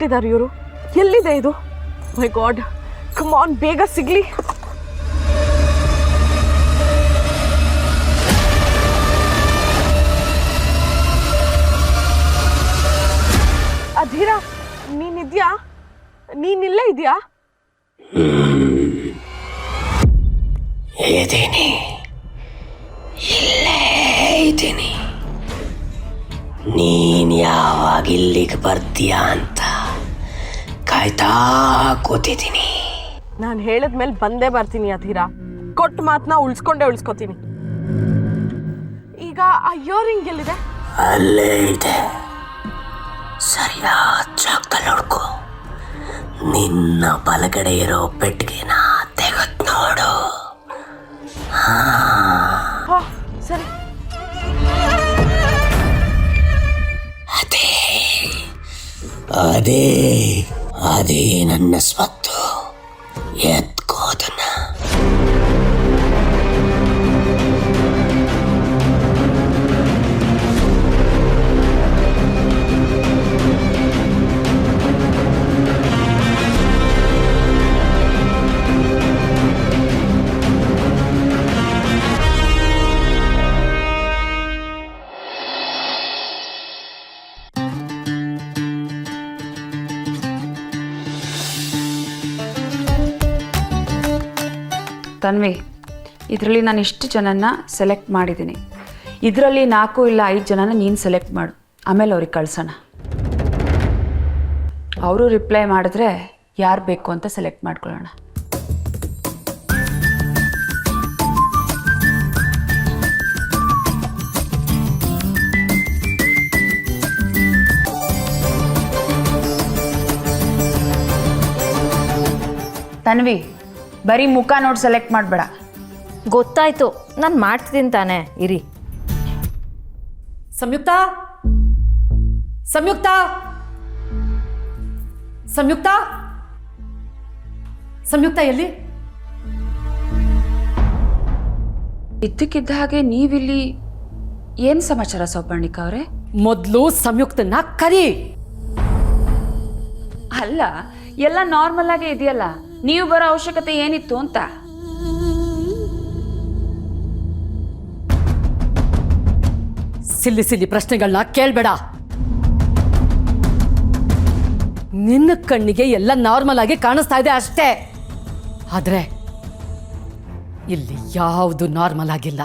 ಬಿಟ್ಟಿದ್ದಾರೆ ಇವರು. ಎಲ್ಲಿದೆ ಇದು? ಮೈ ಗಾಡ್, ಕಮ್ ಆನ್, ಬೇಗ ಸಿಗ್ಲಿ. ಅಧೀರ, ನೀನಿದ್ಯಾ? ನೀನಿಲ್ಲೇ ಇದೆಯಾ? ಇದ್ದೀನಿ, ಇಲ್ಲೇ ಇದ್ದೀನಿ. ನೀನ್ ಯಾವಾಗ ಇಲ್ಲಿಗೆ ಬರ್ತೀಯಾ ಅಂತ ಕಾಯ್ತಾ ಕೂತಿದ್ದೀನಿ. ನಾನು ಹೇಳಿದ್ಮೇಲೆ ಬಂದೇ ಬರ್ತೀನಿ ಅಧೀರ. ಕೊಟ್ಟ ಮಾತನ್ನ ಉಳಿಸ್ಕೋತೀನಿ. ಈಗ ಆ ಇಯರಿಂಗ್ ಎಲ್ಲಿದೆ? ಅಲ್ಲೇ ಇದೆ, ಸರಿಯಾದ ಜಾಗದಲ್ಲಿ ನೋಡ್ಕೊ. ನಿನ್ನ ಬಲಗಡೆ ಇರೋ ಪೆಟ್ಟಿಗೆನ ತೆಗೆದು ನೋಡು. ಸರಿ. ಅದೇ ಅದೇ ನನ್ನ ಸ್ವತ್ತು. ಎತ್ಕೋದನ್ನ. ತನ್ವಿ, ಇದರಲ್ಲಿ ನಾನು ಇಷ್ಟು ಜನನ ಸೆಲೆಕ್ಟ್ ಮಾಡಿದ್ದೀನಿ. ಇದರಲ್ಲಿ 4 ಇಲ್ಲ 5 ಜನನ ನೀನು ಸೆಲೆಕ್ಟ್ ಮಾಡು, ಆಮೇಲೆ ಅವ್ರಿಗೆ ಕಳ್ಸೋಣ. ಅವರು ರಿಪ್ಲೈ ಮಾಡಿದ್ರೆ ಯಾರು ಬೇಕು ಅಂತ ಸೆಲೆಕ್ಟ್ ಮಾಡ್ಕೊಳ್ಳೋಣ. ತನ್ವಿ, ಬರೀ ಮುಖ ನೋಡಿ ಸೆಲೆಕ್ಟ್ ಮಾಡಬೇಡ. ಗೊತ್ತಾಯ್ತು, ನಾನು ಮಾಡ್ತಿದ್ದೀನಿ ತಾನೆ, ಇರಿ. ಸಂಯುಕ್ತ, ಸಂಯುಕ್ತ, ಸಂಯುಕ್ತ, ಸಂಯುಕ್ತ ಎಲ್ಲಿ? ಇದ್ದಕ್ಕಿದ್ದ ಹಾಗೆ ನೀವಿಲ್ಲಿ ಏನು ಸಮಾಚಾರ ಸೌಪರ್ಣಿಕ ಅವರೇ? ಮೊದಲು ಸಂಯುಕ್ತನ ಕರಿ. ಅಲ್ಲ, ಎಲ್ಲ ನಾರ್ಮಲ್ ಆಗೇ ಇದೆಯಲ್ಲ, ನೀವು ಬರೋ ಅವಶ್ಯಕತೆ ಏನಿತ್ತು ಅಂತ. ಸಿಲ್ಲಿ ಸಿಲ್ಲಿ ಪ್ರಶ್ನೆಗಳನ್ನ ಕೇಳಬೇಡ. ನಿನ್ನ ಕಣ್ಣಿಗೆ ಎಲ್ಲ ನಾರ್ಮಲ್ ಆಗಿ ಕಾಣಿಸ್ತಾ ಇದೆ ಅಷ್ಟೇ, ಆದ್ರೆ ಇಲ್ಲಿ ಯಾವುದು ನಾರ್ಮಲ್ ಆಗಿಲ್ಲ.